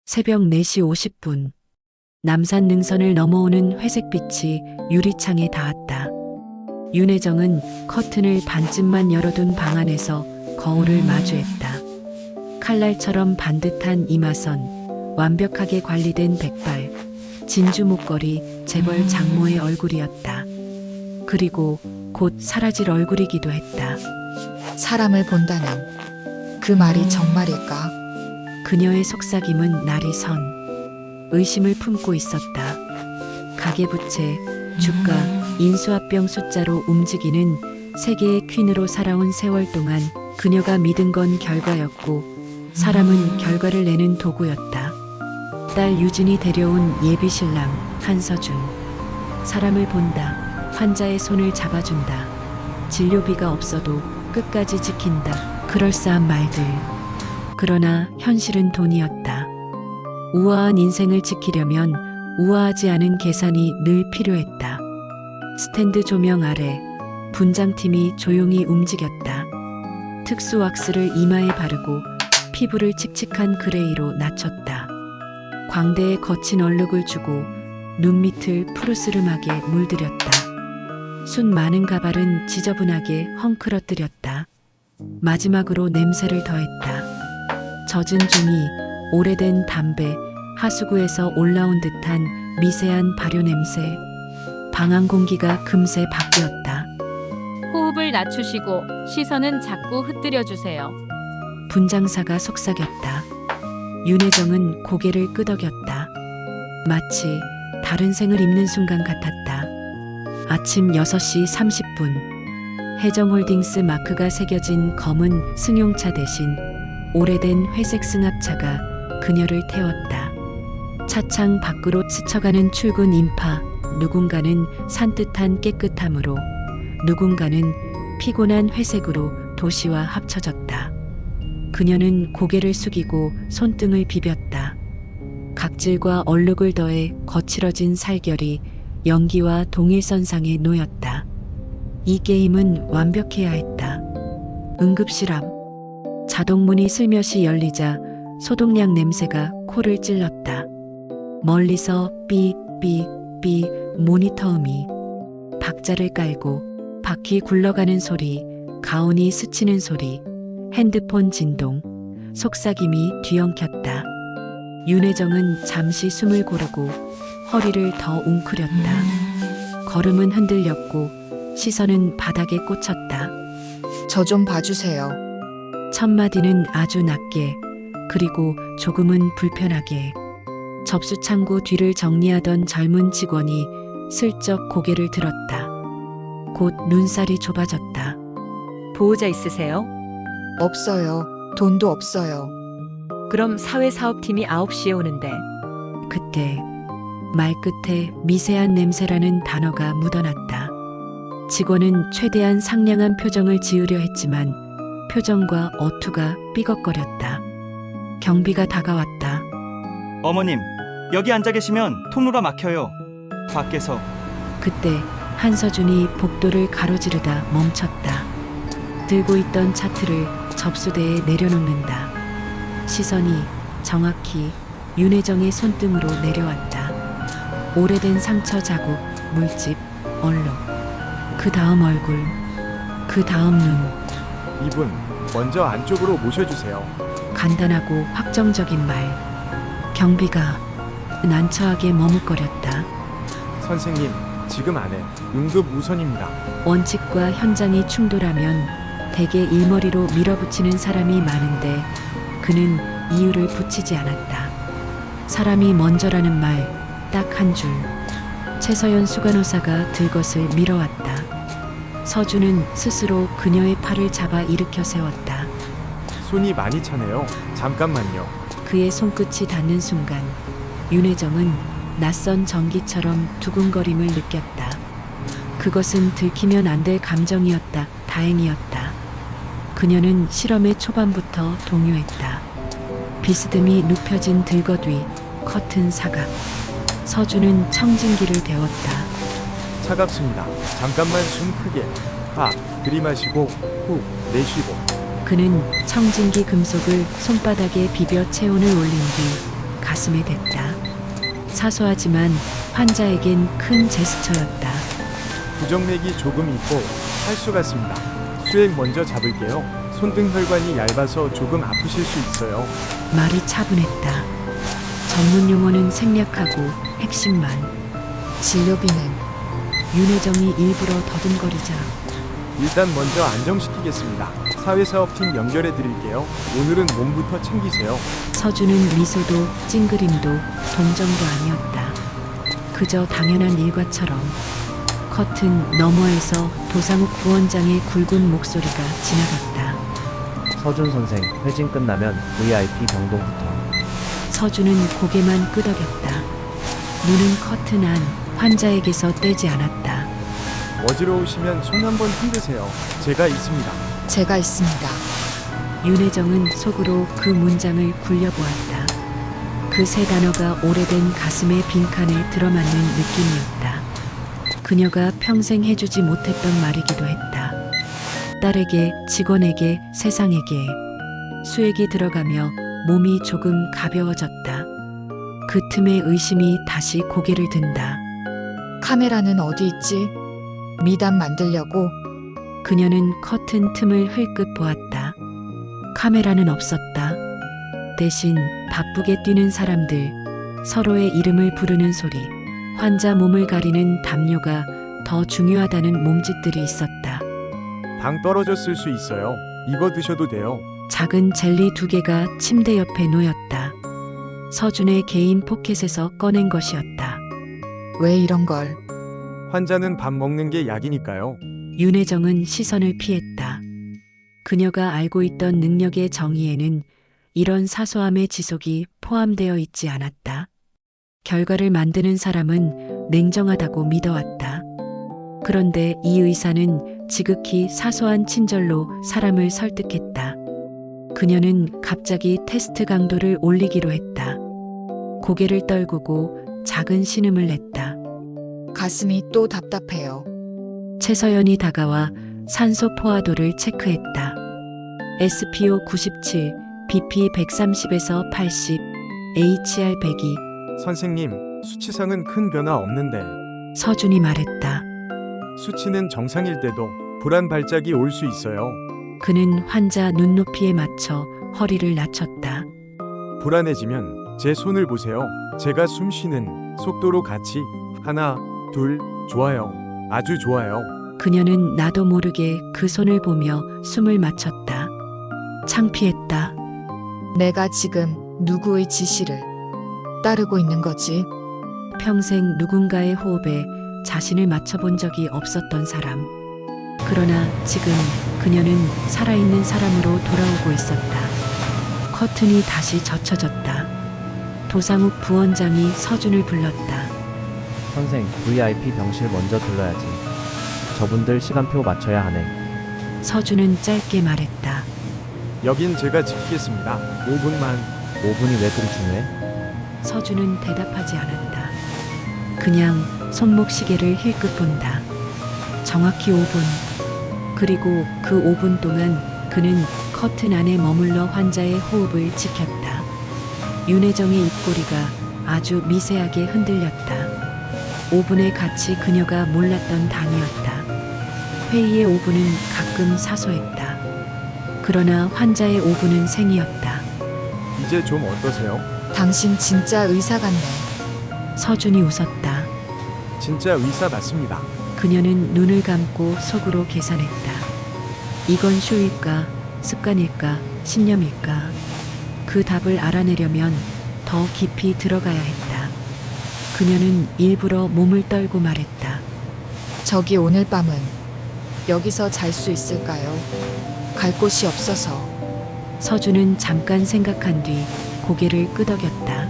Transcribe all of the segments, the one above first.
새벽 4시 50분. 남산 능선을 넘어오는 회색빛이 유리창에 닿았다. 윤혜정은 커튼을 반쯤만 열어둔 방 안에서 거울을 마주했다. 칼날처럼 반듯한 이마선, 완벽하게 관리된 백발, 진주 목걸이, 재벌 장모의 얼굴이었다. 그리고 곧 사라질 얼굴이기도 했다. 사람을 본다는 그 말이 정말일까? 그녀의 속삭임은 날이 선 의심을 품고 있었다. 가계부채, 주가, 인수합병 숫자로 움직이는 세계의 퀸으로 살아온 세월 동안 그녀가 믿은 건 결과였고 사람은 결과를 내는 도구였다. 딸 유진이 데려온 예비 신랑 한서준. 사람을 본다. 환자의 손을 잡아준다. 진료비가 없어도 끝까지 지킨다. 그럴싸한 말들. 그러나 현실은 돈이었다. 우아한 인생을 지키려면 우아하지 않은 계산이 늘 필요했다. 스탠드 조명 아래 분장팀이 조용히 움직였다. 특수 왁스를 이마에 바르고 피부를 칙칙한 그레이로 낮췄다. 광대에 거친 얼룩을 주고 눈 밑을 푸르스름하게 물들였다. 숱 많은 가발은 지저분하게 헝클어뜨렸다. 마지막으로 냄새를 더했다. 젖은 종이, 오래된 담배, 하수구에서 올라온 듯한 미세한 발효 냄새. 방안 공기가 금세 바뀌었다. 호흡을 낮추시고 시선은 자꾸 흩뜨려 주세요. 분장사가 속삭였다. 윤혜정은 고개를 끄덕였다. 마치 다른 생을 입는 순간 같았다. 아침 6시 30분. 혜정홀딩스 마크가 새겨진 검은 승용차 대신 오래된 회색 승합차가 그녀를 태웠다. 차창 밖으로 스쳐가는 출근 인파. 누군가는 산뜻한 깨끗함으로, 누군가는 피곤한 회색으로 도시와 합쳐졌다. 그녀는 고개를 숙이고 손등을 비볐다. 각질과 얼룩을 더해 거칠어진 살결이 연기와 동일선상에 놓였다. 이 게임은 완벽해야 했다. 응급실암. 자동문이 슬며시 열리자 소독약 냄새가 코를 찔렀다. 멀리서 삐삐삐 모니터음이. 박자를 깔고 바퀴 굴러가는 소리, 가온이 스치는 소리, 핸드폰 진동, 속삭임이 뒤엉켰다. 윤혜정은 잠시 숨을 고르고 허리를 더 웅크렸다. 걸음은 흔들렸고 시선은 바닥에 꽂혔다. 저 좀 봐주세요. 첫 마디는 아주 낮게, 그리고 조금은 불편하게. 접수창구 뒤를 정리하던 젊은 직원이 슬쩍 고개를 들었다. 곧 눈살이 좁아졌다. 보호자 있으세요? 없어요. 돈도 없어요. 그럼 사회사업팀이 9시에 오는데. 그때 말끝에 미세한 냄새라는 단어가 묻어났다. 직원은 최대한 상냥한 표정을 지으려 했지만 표정과 어투가 삐걱거렸다. 경비가 다가왔다. 어머님, 여기 앉아 계시면 통로가 막혀요. 밖에서. 그때 한서준이 복도를 가로지르다 멈췄다. 들고 있던 차트를 접수대에 내려놓는다. 시선이 정확히 윤혜정의 손등으로 내려왔다. 오래된 상처 자국, 물집, 얼룩. 그 다음 얼굴, 그 다음 눈. 이분 먼저 안쪽으로 모셔주세요. 간단하고 확정적인 말. 경비가 난처하게 머뭇거렸다. 선생님, 지금 안에 응급 우선입니다. 원칙과 현장이 충돌하면 대개 일머리로 밀어붙이는 사람이 많은데 그는 이유를 붙이지 않았다. 사람이 먼저라는 말 딱 한 줄. 최서연 수간호사가 들것을 밀어왔다. 서준은 스스로 그녀의 팔을 잡아 일으켜 세웠다. 손이 많이 차네요. 잠깐만요. 그의 손끝이 닿는 순간 윤혜정은 낯선 전기처럼 두근거림을 느꼈다. 그것은 들키면 안 될 감정이었다. 다행이었다. 그녀는 실험의 초반부터 동요했다. 비스듬히 눕혀진 들것 위, 커튼 사각. 서준은 청진기를 데웠다. 차갑습니다. 잠깐만 숨 크게. 들이마시고 후 내쉬고. 그는 청진기 금속을 손바닥에 비벼 체온을 올린 뒤 가슴에 댔다. 사소하지만 환자에겐 큰 제스처였다. 부정맥이 조금 있고 탈수 같습니다. 수액 먼저 잡을게요. 손등 혈관이 얇아서 조금 아프실 수 있어요. 말이 차분했다. 전문 용어는 생략하고 핵심만. 진료비는 윤혜정이 일부러 더듬거리자 일단 먼저 안정시키겠습니다. 사회사업팀 연결해 드릴게요. 오늘은 몸부터 챙기세요. 서주는 미소도 찡그림도 동정도 아니었다. 그저 당연한 일과처럼. 커튼 너머에서 도상욱 부원장의 굵은 목소리가 지나갔다. 서준 선생, 회진 끝나면 VIP 병동부터. 서주는 고개만 끄덕였다. 눈은 커튼 안 환자에게서 떼지 않았다. 어지러우시면 손 한번 흔드세요. 제가 있습니다. 제가 있습니다. 윤혜정은 속으로 그 문장을 굴려보았다. 그 세 단어가 오래된 가슴의 빈칸에 들어맞는 느낌이었다. 그녀가 평생 해주지 못했던 말이기도 했다. 딸에게, 직원에게, 세상에게. 수액이 들어가며 몸이 조금 가벼워졌다. 그 틈에 의심이 다시 고개를 든다. 카메라는 어디 있지? 미담 만들려고? 그녀는 커튼 틈을 흘끗 보았다. 카메라는 없었다. 대신 바쁘게 뛰는 사람들, 서로의 이름을 부르는 소리, 환자 몸을 가리는 담요가 더 중요하다는 몸짓들이 있었다. 당 떨어졌을 수 있어요. 이거 드셔도 돼요. 작은 젤리 2개가 침대 옆에 놓였다. 서준의 개인 포켓에서 꺼낸 것이었다. 왜 이런 걸? 환자는 밥 먹는 게 약이니까요. 윤혜정은 시선을 피했다. 그녀가 알고 있던 능력의 정의에는 이런 사소함의 지속이 포함되어 있지 않았다. 결과를 만드는 사람은 냉정하다고 믿어왔다. 그런데 이 의사는 지극히 사소한 친절로 사람을 설득했다. 그녀는 갑자기 테스트 강도를 올리기로 했다. 고개를 떨구고 작은 신음을 냈다. 가슴이 또 답답해요. 최서연이 다가와 산소 포화도를 체크했다. SPO 97, BP 130에서 80, HR 102. 선생님, 수치상은 큰 변화 없는데 서준이 말했다. 수치는 정상일 때도 불안 발작이 올 수 있어요. 그는 환자 눈높이에 맞춰 허리를 낮췄다. 불안해지면 제 손을 보세요. 제가 숨 쉬는 속도로 같이 하나, 둘, 좋아요. 아주 좋아요. 그녀는 나도 모르게 그 손을 보며 숨을 맞췄다. 창피했다. 내가 지금 누구의 지시를 따르고 있는 거지? 평생 누군가의 호흡에 자신을 맞춰본 적이 없었던 사람. 그러나 지금 그녀는 살아있는 사람으로 돌아오고 있었다. 커튼이 다시 젖혀졌다. 도상욱 부원장이 서준을 불렀다. 선생, VIP 병실 먼저 들러야지. 저분들 시간표 맞춰야 하네. 서준은 짧게 말했다. 여긴 제가 지키겠습니다. 5분만. 5분이 왜 그리 중요해? 서준은 대답하지 않았다. 그냥 손목 시계를 힐끗 본다. 정확히 5분. 그리고 그 5분 동안 그는 커튼 안에 머물러 환자의 호흡을 지켰다. 윤혜정의 입꼬리가 아주 미세하게 흔들렸다. 5분의 가치 그녀가 몰랐던 단위였다. 회의의 5분은 가끔 사소했다. 그러나 환자의 5분은 생이었다. 이제 좀 어떠세요? 당신 진짜 의사 같네. 서준이 웃었다. 진짜 의사 맞습니다. 그녀는 눈을 감고 속으로 계산했다. 이건 쇼일까, 습관일까, 신념일까? 그 답을 알아내려면 더 깊이 들어가야 했다. 그녀는 일부러 몸을 떨고 말했다. 저기 오늘 밤은 여기서 잘 수 있을까요? 갈 곳이 없어서. 서준은 잠깐 생각한 뒤 고개를 끄덕였다.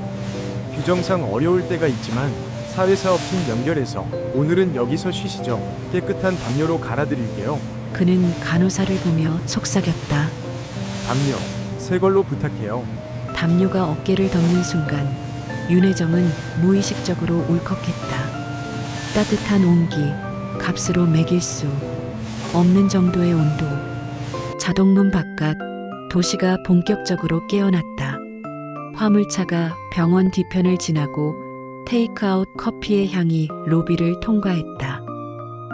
규정상 어려울 때가 있지만 사회사업팀 연결해서 오늘은 여기서 쉬시죠. 깨끗한 담요로 갈아드릴게요. 그는 간호사를 보며 속삭였다. 담요, 새 걸로 부탁해요. 담요가 어깨를 덮는 순간 윤혜정은 무의식적으로 울컥했다. 따뜻한 온기, 값으로 매길 수 없는 정도의 온도. 자동문 바깥 도시가 본격적으로 깨어났다. 화물차가 병원 뒤편을 지나고 테이크아웃 커피의 향이 로비를 통과했다.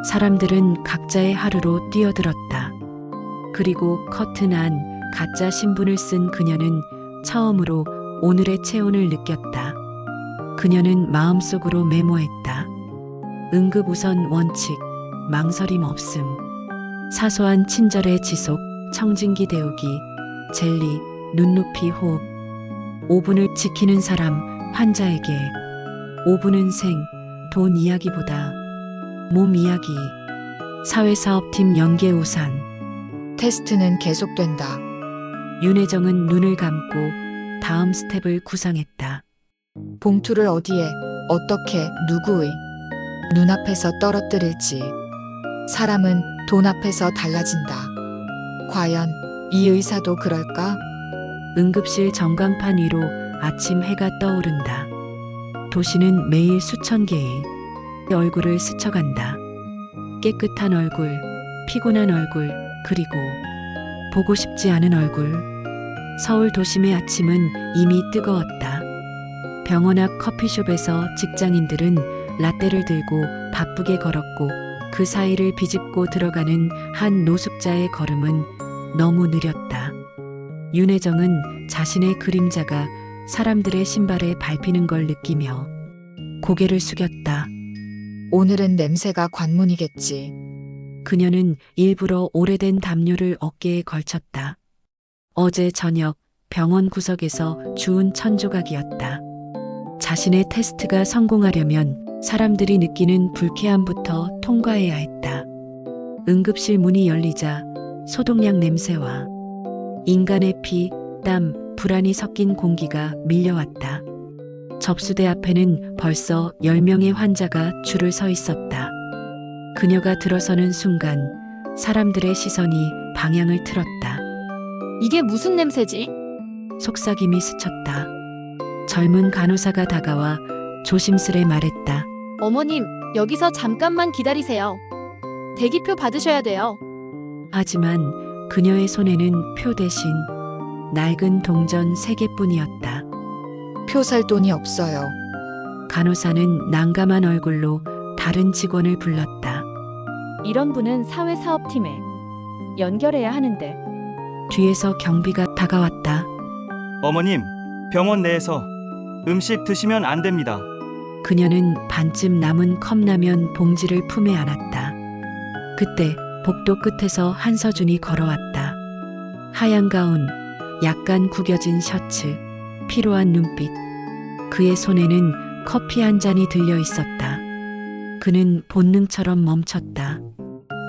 사람들은 각자의 하루로 뛰어들었다. 그리고 커튼 안 가짜 신분을 쓴 그녀는 처음으로 오늘의 체온을 느꼈다. 그녀는 마음속으로 메모했다. 응급 우선 원칙, 망설임 없음. 사소한 친절의 지속, 청진기 데우기, 젤리, 눈높이 호흡. 5분을 지키는 사람, 환자에게. 5분은 생, 돈 이야기보다 몸 이야기. 사회사업팀 연계우산. 테스트는 계속된다. 윤혜정은 눈을 감고 다음 스텝을 구상했다. 봉투를 어디에, 어떻게, 누구의 눈앞에서 떨어뜨릴지. 사람은 돈 앞에서 달라진다. 과연 이 의사도 그럴까? 응급실 전광판 위로 아침 해가 떠오른다. 도시는 매일 수천 개의 얼굴을 스쳐간다. 깨끗한 얼굴, 피곤한 얼굴, 그리고 보고 싶지 않은 얼굴. 서울 도심의 아침은 이미 뜨거웠다. 병원 앞 커피숍에서 직장인들은 라떼를 들고 바쁘게 걸었고 그 사이를 비집고 들어가는 한 노숙자의 걸음은 너무 느렸다. 윤혜정은 자신의 그림자가 사람들의 신발에 밟히는 걸 느끼며 고개를 숙였다. 오늘은 냄새가 관문이겠지. 그녀는 일부러 오래된 담요를 어깨에 걸쳤다. 어제 저녁 병원 구석에서 주운 천조각이었다. 자신의 테스트가 성공하려면 사람들이 느끼는 불쾌함부터 통과해야 했다. 응급실 문이 열리자 소독약 냄새와 인간의 피, 땀, 불안이 섞인 공기가 밀려왔다. 접수대 앞에는 벌써 10명의 환자가 줄을 서 있었다. 그녀가 들어서는 순간 사람들의 시선이 방향을 틀었다. 이게 무슨 냄새지? 속삭임이 스쳤다. 젊은 간호사가 다가와 조심스레 말했다. 어머님, 여기서 잠깐만 기다리세요. 대기표 받으셔야 돼요. 하지만 그녀의 손에는 표 대신 낡은 동전 3개뿐이었다. 표 살 돈이 없어요. 간호사는 난감한 얼굴로 다른 직원을 불렀다. 이런 분은 사회사업팀에 연결해야 하는데. 뒤에서 경비가 다가왔다. 어머님, 병원 내에서 음식 드시면 안 됩니다. 그녀는 반쯤 남은 컵라면 봉지를 품에 안았다. 그때 복도 끝에서 한서준이 걸어왔다. 하얀 가운, 약간 구겨진 셔츠, 피로한 눈빛. 그의 손에는 커피 한 잔이 들려 있었다. 그는 본능처럼 멈췄다.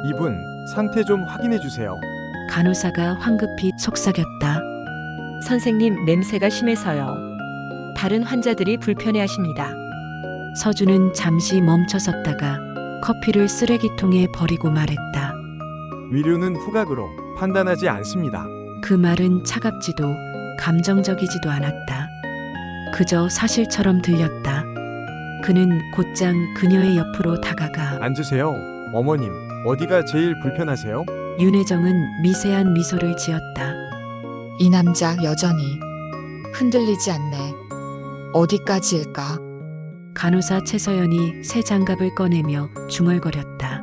이분 상태 좀 확인해 주세요. 간호사가 황급히 속삭였다. 선생님 냄새가 심해서요. 다른 환자들이 불편해하십니다. 서준은 잠시 멈춰섰다가 커피를 쓰레기통에 버리고 말했다. 위류는 후각으로 판단하지 않습니다. 그 말은 차갑지도 감정적이지도 않았다. 그저 사실처럼 들렸다. 그는 곧장 그녀의 옆으로 다가가 앉으세요. 어머님, 어디가 제일 불편하세요? 윤혜정은 미세한 미소를 지었다. 이 남자 여전히 흔들리지 않네. 어디까지일까? 간호사 최서연이 새 장갑을 꺼내며 중얼거렸다.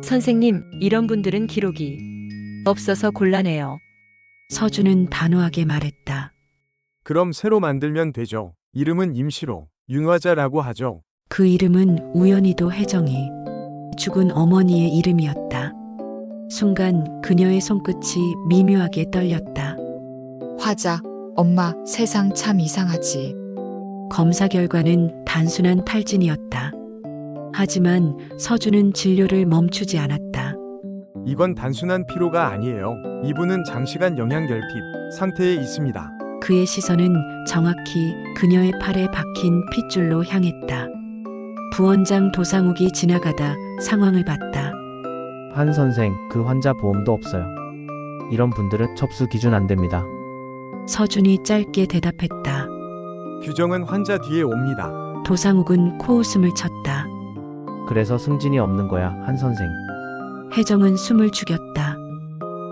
선생님, 이런 분들은 기록이 없어서 곤란해요. 서준은 단호하게 말했다. 그럼 새로 만들면 되죠. 이름은 임시로 윤화자라고 하죠. 그 이름은 우연히도 혜정이 죽은 어머니의 이름이었다. 순간 그녀의 손끝이 미묘하게 떨렸다. 화자, 엄마, 세상 참 이상하지. 검사 결과는 단순한 탈진이었다. 하지만 서준은 진료를 멈추지 않았다. 이건 단순한 피로가 아니에요. 이분은 장시간 영양결핍 상태에 있습니다. 그의 시선은 정확히 그녀의 팔에 박힌 핏줄로 향했다. 부원장 도상욱이 지나가다 상황을 봤다. 한 선생, 그 환자 보험도 없어요. 이런 분들은 접수 기준 안 됩니다. 서준이 짧게 대답했다. 규정은 환자 뒤에 옵니다. 도상욱은 코웃음을 쳤다. 그래서 승진이 없는 거야, 한 선생. 혜정은 숨을 죽였다.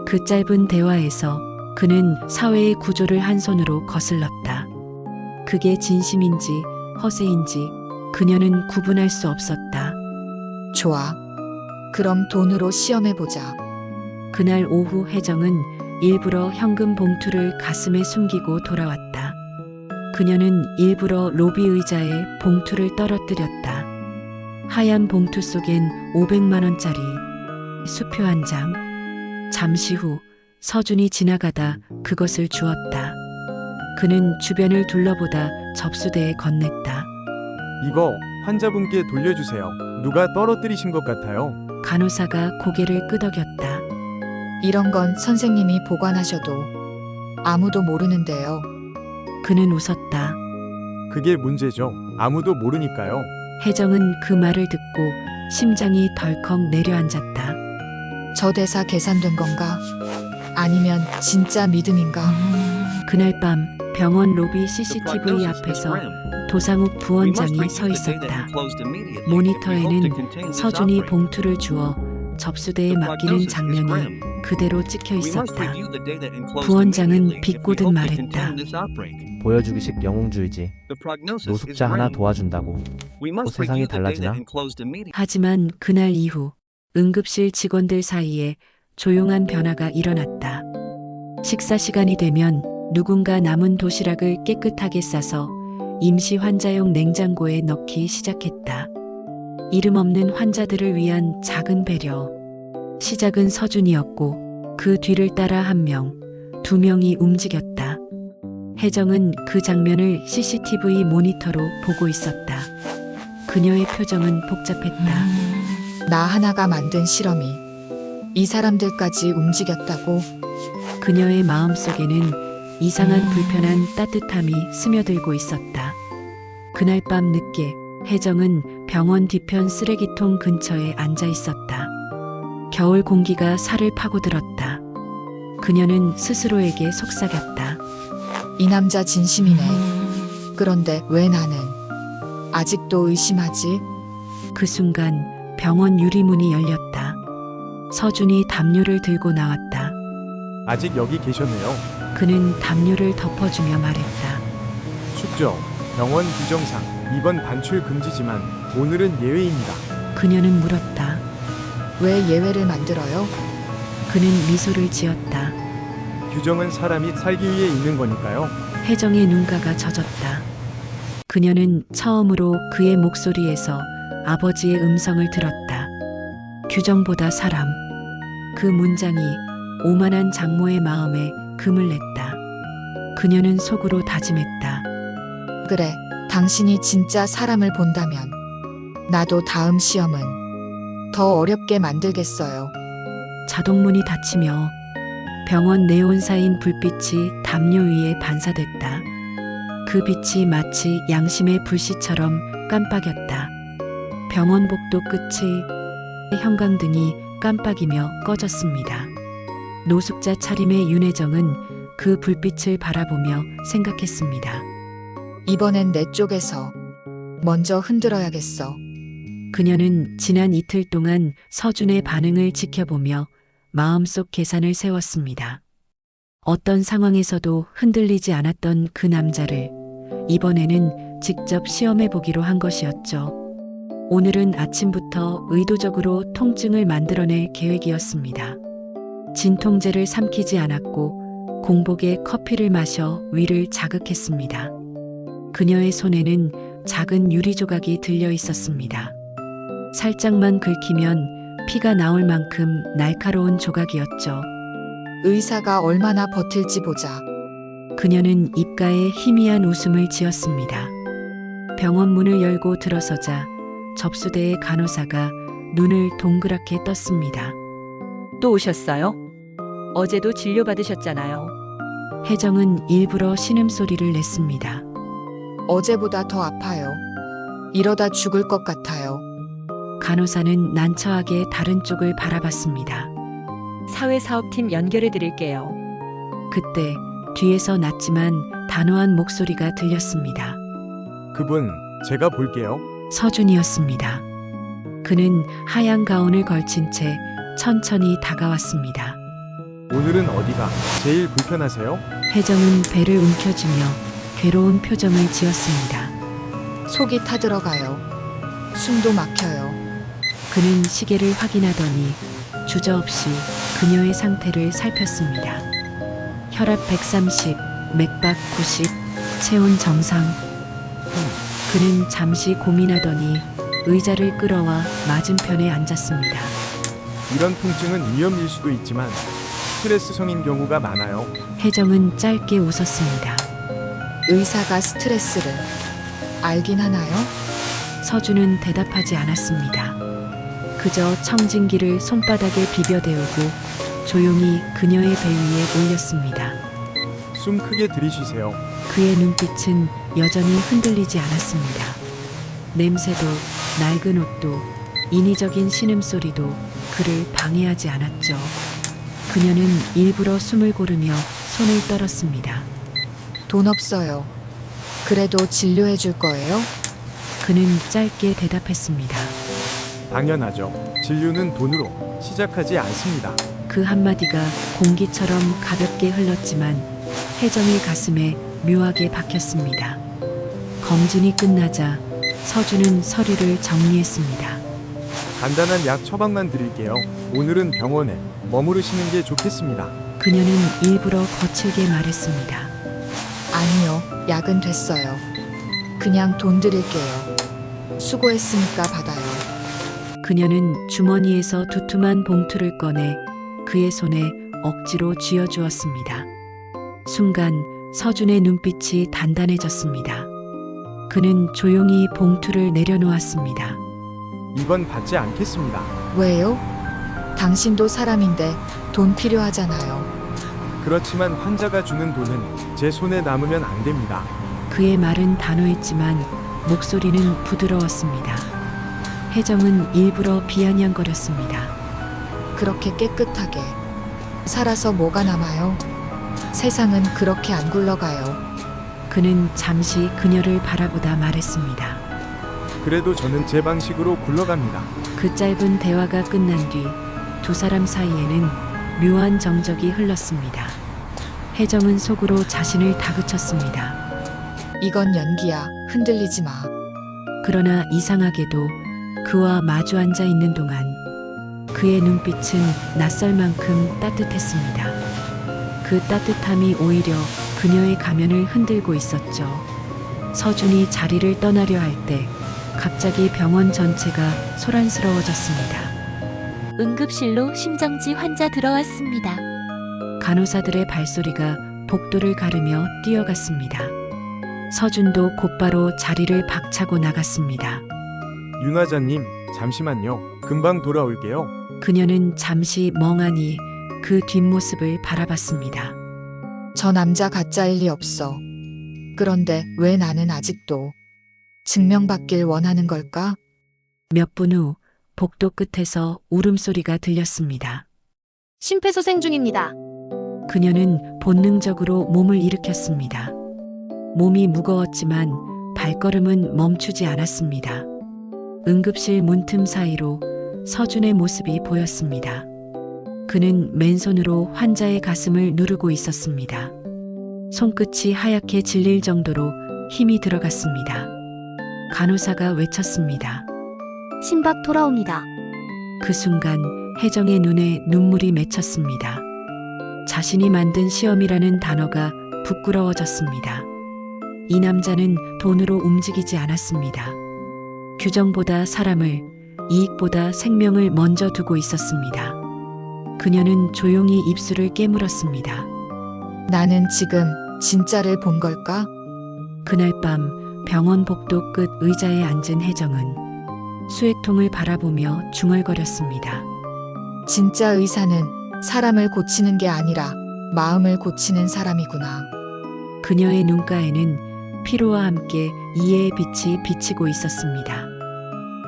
그 짧은 대화에서 그는 사회의 구조를 한 손으로 거슬렀다. 그게 진심인지 허세인지 그녀는 구분할 수 없었다. 좋아. 그럼 돈으로 시험해보자. 그날 오후 혜정은 일부러 현금 봉투를 가슴에 숨기고 돌아왔다. 그녀는 일부러 로비 의자에 봉투를 떨어뜨렸다. 하얀 봉투 속엔 500만 원짜리 수표 한 장. 잠시 후 서준이 지나가다 그것을 주었다. 그는 주변을 둘러보다 접수대에 건넸다. 이거 환자분께 돌려주세요. 누가 떨어뜨리신 것 같아요. 간호사가 고개를 끄덕였다. 이런 건 선생님이 보관하셔도 아무도 모르는데요. 그는 웃었다. 그게 문제죠. 아무도 모르니까요. 혜정은 그 말을 듣고 심장이 덜컥 내려앉았다. 저 대사 계산된 건가? 아니면 진짜 믿음인가? 그날 밤 병원 로비 CCTV 앞에서 도상욱 부원장이 서 있었다. 모니터에는 서준이 봉투를 주어 접수대에 맡기는 장면이 그대로 찍혀 있었다. 부원장은 비꼬듯 말했다. 보여주기식 영웅주의지. 노숙자 하나 도와준다고 세상이 달라지나? 하지만 그날 이후 응급실 직원들 사이에 조용한 변화가 일어났다. 식사 시간이 되면 누군가 남은 도시락을 깨끗하게 싸서 임시 환자용 냉장고에 넣기 시작했다. 이름 없는 환자들을 위한 작은 배려. 시작은 서준이었고 그 뒤를 따라 한 명, 두 명이 움직였다. 혜정은 그 장면을 CCTV 모니터로 보고 있었다. 그녀의 표정은 복잡했다. 나 하나가 만든 실험이 이 사람들까지 움직였다고? 그녀의 마음속에는 이상한 불편한 따뜻함이 스며들고 있었다. 그날 밤 늦게 혜정은 병원 뒤편 쓰레기통 근처에 앉아 있었다. 겨울 공기가 살을 파고들었다. 그녀는 스스로에게 속삭였다. 이 남자 진심이네. 그런데 왜 나는 아직도 의심하지? 그 순간 병원 유리문이 열렸다. 서준이 담요를 들고 나왔다. 아직 여기 계셨네요. 그는 담요를 덮어주며 말했다. 춥죠? 병원 규정상 이번 반출 금지지만 오늘은 예외입니다. 그녀는 물었다. 왜 예외를 만들어요? 그는 미소를 지었다. 규정은 사람이 살기 위해 있는 거니까요. 혜정의 눈가가 젖었다. 그녀는 처음으로 그의 목소리에서 아버지의 음성을 들었다. 규정보다 사람. 그 문장이 오만한 장모의 마음에 금을 냈다. 그녀는 속으로 다짐했다. 그래, 당신이 진짜 사람을 본다면 나도 다음 시험은 더 어렵게 만들겠어요. 자동문이 닫히며 병원 네온사인 불빛이 담요 위에 반사됐다. 그 빛이 마치 양심의 불씨처럼 깜빡였다. 병원 복도 끝이 형광등이 깜빡이며 꺼졌습니다. 노숙자 차림의 윤혜정은 그 불빛을 바라보며 생각했습니다. 이번엔 내 쪽에서 먼저 흔들어야겠어. 그녀는 지난 이틀 동안 서준의 반응을 지켜보며 마음속 계산을 세웠습니다. 어떤 상황에서도 흔들리지 않았던 그 남자를 이번에는 직접 시험해 보기로 한 것이었죠. 오늘은 아침부터 의도적으로 통증을 만들어낼 계획이었습니다. 진통제를 삼키지 않았고 공복에 커피를 마셔 위를 자극했습니다. 그녀의 손에는 작은 유리 조각이 들려 있었습니다. 살짝만 긁히면 피가 나올 만큼 날카로운 조각이었죠. 의사가 얼마나 버틸지 보자. 그녀는 입가에 희미한 웃음을 지었습니다. 병원 문을 열고 들어서자 접수대의 간호사가 눈을 동그랗게 떴습니다. 또 오셨어요? 어제도 진료받으셨잖아요. 혜정은 일부러 신음소리를 냈습니다. 어제보다 더 아파요. 이러다 죽을 것 같아요. 간호사는 난처하게 다른 쪽을 바라봤습니다. 사회사업팀 연결해 드릴게요. 그때 뒤에서 낮지만 단호한 목소리가 들렸습니다. 그분 제가 볼게요. 서준이었습니다. 그는 하얀 가운을 걸친 채 천천히 다가왔습니다. 오늘은 어디가 제일 불편하세요? 혜정은 배를 움켜쥐며 괴로운 표정을 지었습니다. 속이 타들어가요. 숨도 막혀요. 그는 시계를 확인하더니 주저없이 그녀의 상태를 살폈습니다. 혈압 130, 맥박 90, 체온 정상. 그는 잠시 고민하더니 의자를 끌어와 맞은편에 앉았습니다. 이런 통증은 위험일 수도 있지만 스트레스성인 경우가 많아요. 혜정은 짧게 웃었습니다. 의사가 스트레스를 알긴 하나요? 서준은 대답하지 않았습니다. 그저 청진기를 손바닥에 비벼대우고 조용히 그녀의 배 위에 올렸습니다. 숨 크게 들이쉬세요. 그의 눈빛은 여전히 흔들리지 않았습니다. 냄새도 낡은 옷도 인위적인 신음소리도 그를 방해하지 않았죠. 그녀는 일부러 숨을 고르며 손을 떨었습니다. 돈 없어요. 그래도 진료해 줄 거예요? 그는 짧게 대답했습니다. 당연하죠. 진료는 돈으로 시작하지 않습니다. 그 한마디가 공기처럼 가볍게 흘렀지만 혜정의 가슴에 묘하게 박혔습니다. 검진이 끝나자 서준은 서류를 정리했습니다. 간단한 약 처방만 드릴게요. 오늘은 병원에 머무르시는 게 좋겠습니다. 그녀는 일부러 거칠게 말했습니다. 아니요, 약은 됐어요. 그냥 돈 드릴게요. 수고했으니까 받아요. 그녀는 주머니에서 두툼한 봉투를 꺼내 그의 손에 억지로 쥐어주었습니다. 순간 서준의 눈빛이 단단해졌습니다. 그는 조용히 봉투를 내려놓았습니다. 이건 받지 않겠습니다. 왜요? 당신도 사람인데 돈 필요하잖아요. 그렇지만 환자가 주는 돈은 제 손에 남으면 안 됩니다. 그의 말은 단호했지만 목소리는 부드러웠습니다. 혜정은 일부러 비아냥거렸습니다. 그렇게 깨끗하게 살아서 뭐가 남아요? 세상은 그렇게 안 굴러가요. 그는 잠시 그녀를 바라보다 말했습니다. 그래도 저는 제 방식으로 굴러갑니다. 그 짧은 대화가 끝난 뒤 두 사람 사이에는 묘한 정적이 흘렀습니다. 혜정은 속으로 자신을 다그쳤습니다. 이건 연기야. 흔들리지 마. 그러나 이상하게도 그와 마주 앉아 있는 동안 그의 눈빛은 낯설 만큼 따뜻했습니다. 그 따뜻함이 오히려 그녀의 가면을 흔들고 있었죠. 서준이 자리를 떠나려 할 때 갑자기 병원 전체가 소란스러워졌습니다. 응급실로 심정지 환자 들어왔습니다. 간호사들의 발소리가 복도를 가르며 뛰어갔습니다. 서준도 곧바로 자리를 박차고 나갔습니다. 윤화자님, 잠시만요. 금방 돌아올게요. 그녀는 잠시 멍하니 그 뒷모습을 바라봤습니다. 저 남자 가짜일 리 없어. 그런데 왜 나는 아직도 증명받길 원하는 걸까? 몇 분 후 복도 끝에서 울음소리가 들렸습니다. 심폐소생 중입니다. 그녀는 본능적으로 몸을 일으켰습니다. 몸이 무거웠지만 발걸음은 멈추지 않았습니다. 응급실 문틈 사이로 서준의 모습이 보였습니다. 그는 맨손으로 환자의 가슴을 누르고 있었습니다. 손끝이 하얗게 질릴 정도로 힘이 들어갔습니다. 간호사가 외쳤습니다. 심박 돌아옵니다. 그 순간 혜정의 눈에 눈물이 맺혔습니다. 자신이 만든 시험이라는 단어가 부끄러워졌습니다. 이 남자는 돈으로 움직이지 않았습니다. 규정보다 사람을, 이익보다 생명을 먼저 두고 있었습니다. 그녀는 조용히 입술을 깨물었습니다. 나는 지금 진짜를 본 걸까? 그날 밤 병원 복도 끝 의자에 앉은 혜정은 수액통을 바라보며 중얼거렸습니다. 진짜 의사는 사람을 고치는 게 아니라 마음을 고치는 사람이구나. 그녀의 눈가에는 피로와 함께 이해의 빛이 비치고 있었습니다.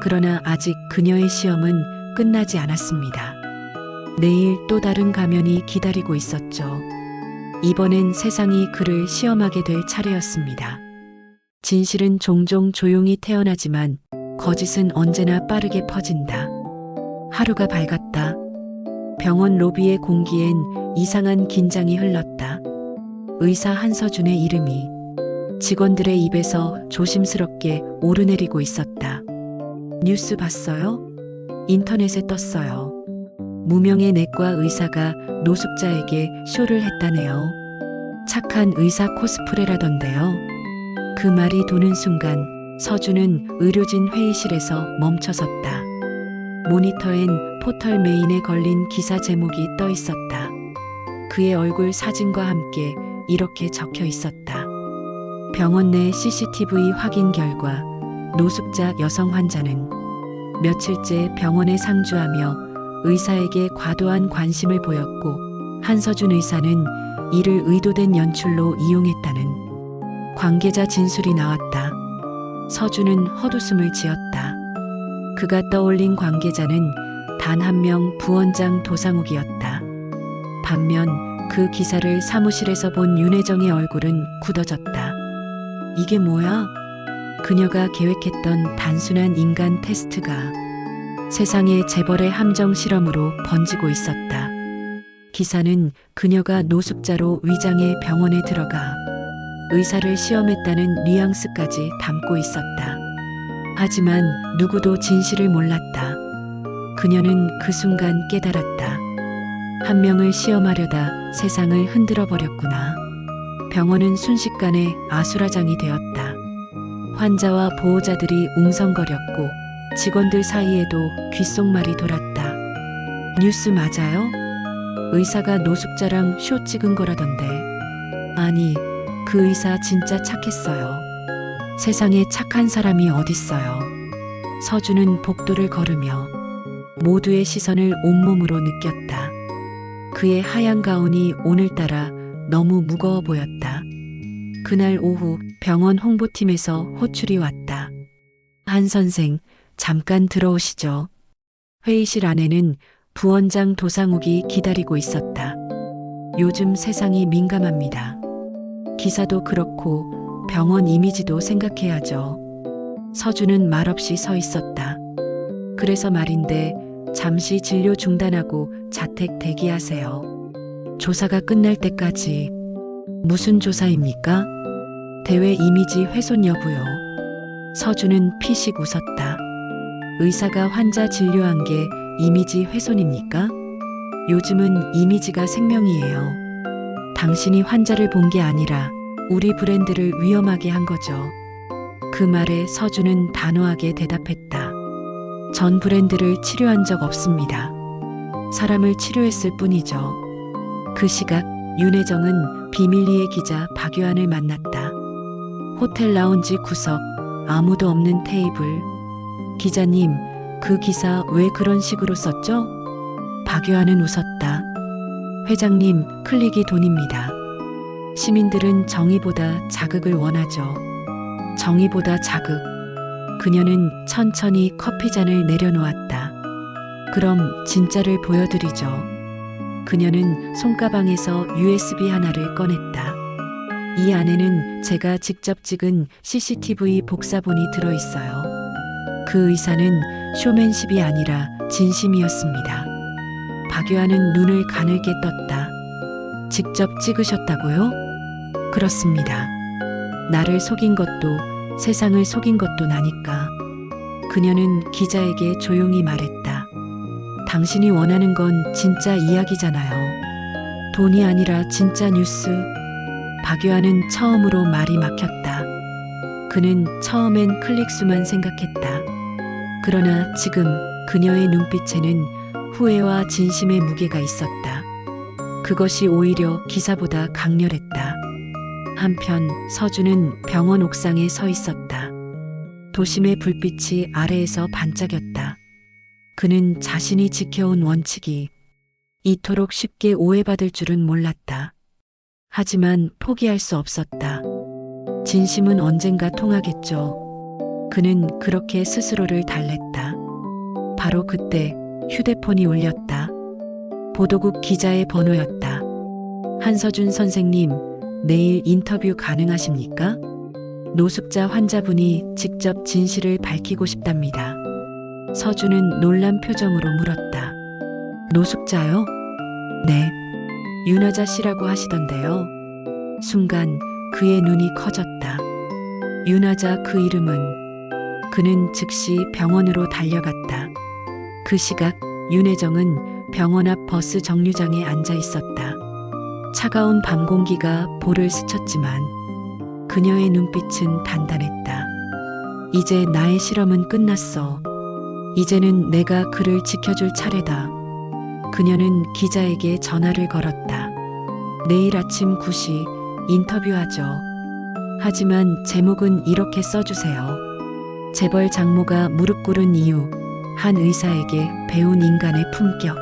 그러나 아직 그녀의 시험은 끝나지 않았습니다. 내일 또 다른 가면이 기다리고 있었죠. 이번엔 세상이 그를 시험하게 될 차례였습니다. 진실은 종종 조용히 태어나지만 거짓은 언제나 빠르게 퍼진다. 하루가 밝았다. 병원 로비의 공기엔 이상한 긴장이 흘렀다. 의사 한서준의 이름이 직원들의 입에서 조심스럽게 오르내리고 있었다. 뉴스 봤어요? 인터넷에 떴어요. 무명의 내과 의사가 노숙자에게 쇼를 했다네요. 착한 의사 코스프레라던데요. 그 말이 도는 순간 서준은 의료진 회의실에서 멈춰섰다. 모니터엔 포털 메인에 걸린 기사 제목이 떠 있었다. 그의 얼굴 사진과 함께 이렇게 적혀 있었다. 병원 내 CCTV 확인 결과 노숙자 여성 환자는 며칠째 병원에 상주하며 의사에게 과도한 관심을 보였고 한서준 의사는 이를 의도된 연출로 이용했다는 관계자 진술이 나왔다. 서준은 헛웃음을 지었다. 그가 떠올린 관계자는 단 한 명 부원장 도상욱이었다. 반면 그 기사를 사무실에서 본 윤혜정의 얼굴은 굳어졌다. 이게 뭐야? 그녀가 계획했던 단순한 인간 테스트가 세상의 재벌의 함정 실험으로 번지고 있었다. 기사는 그녀가 노숙자로 위장해 병원에 들어가 의사를 시험했다는 뉘앙스까지 담고 있었다. 하지만 누구도 진실을 몰랐다. 그녀는 그 순간 깨달았다. 한 명을 시험하려다 세상을 흔들어 버렸구나. 병원은 순식간에 아수라장이 되었다. 환자와 보호자들이 웅성거렸고 직원들 사이에도 귓속말이 돌았다. 뉴스 맞아요? 의사가 노숙자랑 쇼 찍은 거라던데. 아니, 그 의사 진짜 착했어요. 세상에 착한 사람이 어딨어요. 서준은 복도를 걸으며 모두의 시선을 온몸으로 느꼈다. 그의 하얀 가운이 오늘따라 너무 무거워 보였다. 그날 오후 병원 홍보팀에서 호출이 왔다. 한 선생, 잠깐 들어오시죠. 회의실 안에는 부원장 도상욱이 기다리고 있었다. 요즘 세상이 민감합니다. 기사도 그렇고 병원 이미지도 생각해야죠. 서준은 말없이 서 있었다. 그래서 말인데 잠시 진료 중단하고 자택 대기하세요. 조사가 끝날 때까지. 무슨 조사입니까? 대외 이미지 훼손 여부요. 서준은 피식 웃었다. 의사가 환자 진료한 게 이미지 훼손입니까? 요즘은 이미지가 생명이에요. 당신이 환자를 본 게 아니라 우리 브랜드를 위험하게 한 거죠. 그 말에 서준은 단호하게 대답했다. 전 브랜드를 치료한 적 없습니다. 사람을 치료했을 뿐이죠. 그 시각 윤혜정은 비밀리에 기자 박유한을 만났다. 호텔 라운지 구석, 아무도 없는 테이블. 기자님, 그 기사 왜 그런 식으로 썼죠? 박유한은 웃었다. 회장님, 클릭이 돈입니다. 시민들은 정의보다 자극을 원하죠. 정의보다 자극. 그녀는 천천히 커피잔을 내려놓았다. 그럼 진짜를 보여드리죠. 그녀는 손가방에서 USB 하나를 꺼냈다. 이 안에는 제가 직접 찍은 CCTV 복사본이 들어있어요. 그 의사는 쇼맨십이 아니라 진심이었습니다. 박유한은 눈을 가늘게 떴다. 직접 찍으셨다고요? 그렇습니다. 나를 속인 것도 세상을 속인 것도 나니까. 그녀는 기자에게 조용히 말했다. 당신이 원하는 건 진짜 이야기잖아요. 돈이 아니라 진짜 뉴스. 박유한은 처음으로 말이 막혔다. 그는 처음엔 클릭수만 생각했다. 그러나 지금 그녀의 눈빛에는 후회와 진심의 무게가 있었다. 그것이 오히려 기사보다 강렬했다. 한편 서준은 병원 옥상에 서 있었다. 도심의 불빛이 아래에서 반짝였다. 그는 자신이 지켜온 원칙이 이토록 쉽게 오해받을 줄은 몰랐다. 하지만 포기할 수 없었다. 진심은 언젠가 통하겠죠. 그는 그렇게 스스로를 달랬다. 바로 그때 휴대폰이 울렸다. 보도국 기자의 번호였다. 한서준 선생님, 내일 인터뷰 가능하십니까? 노숙자 환자분이 직접 진실을 밝히고 싶답니다. 서준은 놀란 표정으로 물었다. 노숙자요? 네. 윤아자 씨라고 하시던데요. 순간 그의 눈이 커졌다. 윤하자 그 이름은. 그는 즉시 병원으로 달려갔다. 그 시각 윤혜정은 병원 앞 버스 정류장에 앉아 있었다. 차가운 밤 공기가 볼을 스쳤지만 그녀의 눈빛은 단단했다. 이제 나의 실험은 끝났어. 이제는 내가 그를 지켜줄 차례다. 그녀는 기자에게 전화를 걸었다. 내일 아침 9시 인터뷰하죠. 하지만 제목은 이렇게 써주세요. 재벌 장모가 무릎 꿇은 이유, 한 의사에게 배운 인간의 품격.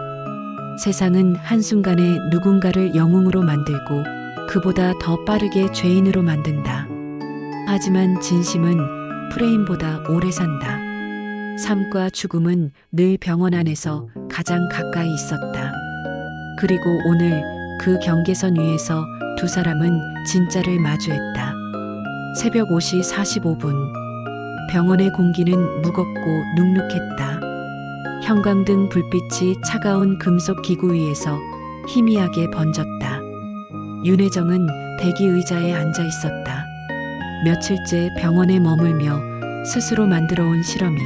세상은 한순간에 누군가를 영웅으로 만들고 그보다 더 빠르게 죄인으로 만든다. 하지만 진심은 프레임보다 오래 산다. 삶과 죽음은 늘 병원 안에서 가장 가까이 있었다. 그리고 오늘 그 경계선 위에서 두 사람은 진짜를 마주했다. 새벽 5시 45분. 병원의 공기는 무겁고 눅눅했다. 형광등 불빛이 차가운 금속 기구 위에서 희미하게 번졌다. 윤혜정은 대기 의자에 앉아 있었다. 며칠째 병원에 머물며 스스로 만들어온 실험이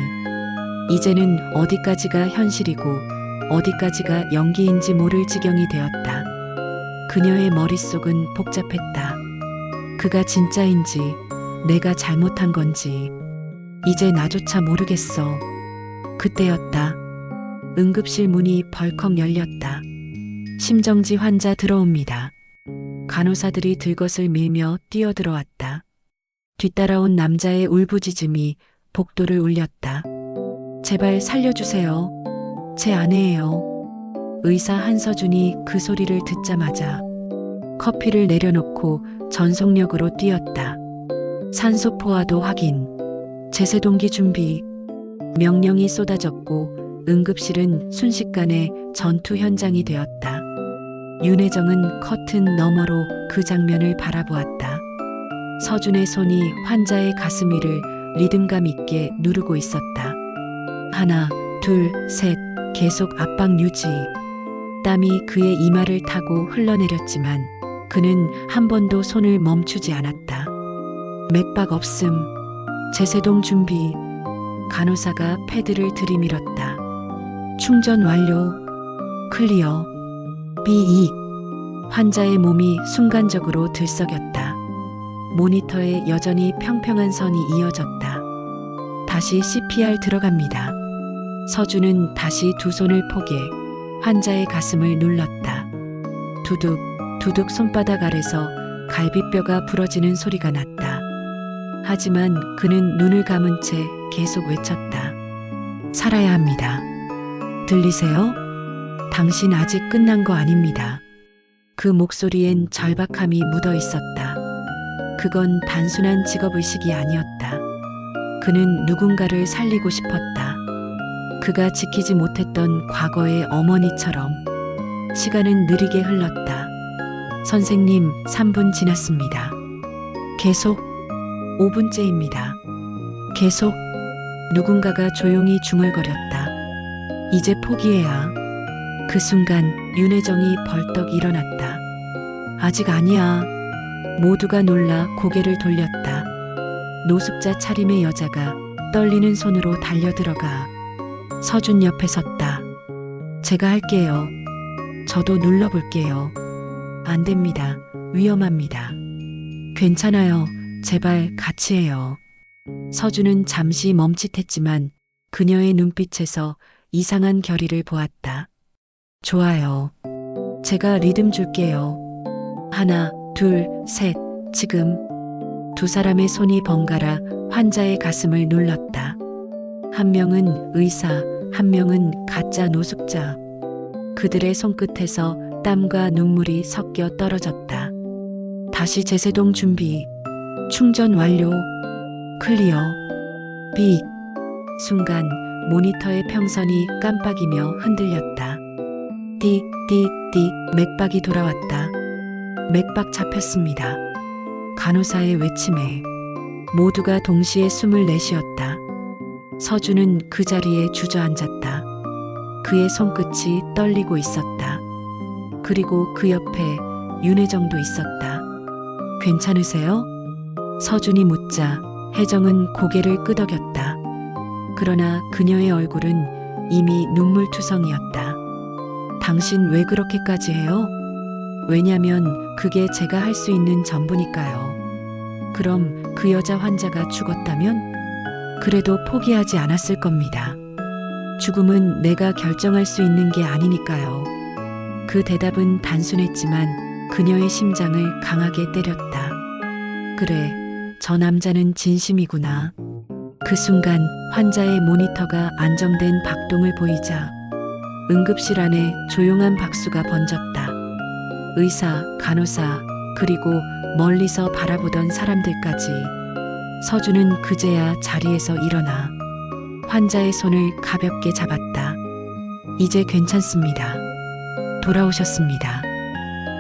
이제는 어디까지가 현실이고 어디까지가 연기인지 모를 지경이 되었다. 그녀의 머릿속은 복잡했다. 그가 진짜인지 내가 잘못한 건지 이제 나조차 모르겠어. 그때였다. 응급실 문이 벌컥 열렸다. 심정지 환자 들어옵니다. 간호사들이 들것을 밀며 뛰어들어왔다. 뒤따라온 남자의 울부짖음이 복도를 울렸다. 제발 살려주세요. 제 아내예요. 의사 한서준이 그 소리를 듣자마자 커피를 내려놓고 전속력으로 뛰었다. 산소 포화도 확인. 제세동기 준비. 명령이 쏟아졌고 응급실은 순식간에 전투 현장이 되었다. 윤혜정은 커튼 너머로 그 장면을 바라보았다. 서준의 손이 환자의 가슴 위를 리듬감 있게 누르고 있었다. 하나, 둘, 셋, 계속 압박 유지. 땀이 그의 이마를 타고 흘러내렸지만 그는 한 번도 손을 멈추지 않았다. 맥박 없음. 제세동 준비. 간호사가 패드를 들이밀었다. 충전 완료. 클리어. B2. 환자의 몸이 순간적으로 들썩였다. 모니터에 여전히 평평한 선이 이어졌다. 다시 CPR 들어갑니다. 서준은 다시 두 손을 포개 환자의 가슴을 눌렀다. 두둑, 두둑 손바닥 아래서 갈비뼈가 부러지는 소리가 났다. 하지만 그는 눈을 감은 채 계속 외쳤다. 살아야 합니다. 들리세요? 당신 아직 끝난 거 아닙니다. 그 목소리엔 절박함이 묻어 있었다. 그건 단순한 직업의식이 아니었다. 그는 누군가를 살리고 싶었다. 그가 지키지 못했던 과거의 어머니처럼. 시간은 느리게 흘렀다. 선생님, 3분 지났습니다. 계속 5분째입니다. 계속 누군가가 조용히 중얼거렸다. 이제 포기해야. 그 순간 윤혜정이 벌떡 일어났다. 아직 아니야. 모두가 놀라 고개를 돌렸다. 노숙자 차림의 여자가 떨리는 손으로 달려들어가 서준 옆에 섰다. 제가 할게요. 저도 눌러볼게요. 안 됩니다. 위험합니다. 괜찮아요. 제발 같이 해요. 서준은 잠시 멈칫했지만 그녀의 눈빛에서 이상한 결의를 보았다. 좋아요. 제가 리듬 줄게요. 하나, 둘, 셋, 지금. 두 사람의 손이 번갈아 환자의 가슴을 눌렀다. 한 명은 의사, 한 명은 가짜 노숙자. 그들의 손끝에서 땀과 눈물이 섞여 떨어졌다. 다시 제세동 준비. 충전 완료. 클리어. B. 순간 모니터의 평선이 깜빡이며 흔들렸다. 띠, 띠, 띠. 맥박이 돌아왔다. 맥박 잡혔습니다. 간호사의 외침에 모두가 동시에 숨을 내쉬었다. 서준은 그 자리에 주저앉았다. 그의 손끝이 떨리고 있었다. 그리고 그 옆에 윤혜정도 있었다. 괜찮으세요? 서준이 묻자 혜정은 고개를 끄덕였다. 그러나 그녀의 얼굴은 이미 눈물투성이었다. 당신 왜 그렇게까지 해요? 왜냐면 그게 제가 할 수 있는 전부니까요. 그럼 그 여자 환자가 죽었다면? 그래도 포기하지 않았을 겁니다. 죽음은 내가 결정할 수 있는 게 아니니까요. 그 대답은 단순했지만 그녀의 심장을 강하게 때렸다. 그래, 저 남자는 진심이구나. 그 순간 환자의 모니터가 안정된 박동을 보이자 응급실 안에 조용한 박수가 번졌다. 의사, 간호사, 그리고 멀리서 바라보던 사람들까지. 서준은 그제야 자리에서 일어나 환자의 손을 가볍게 잡았다. 이제 괜찮습니다. 돌아오셨습니다.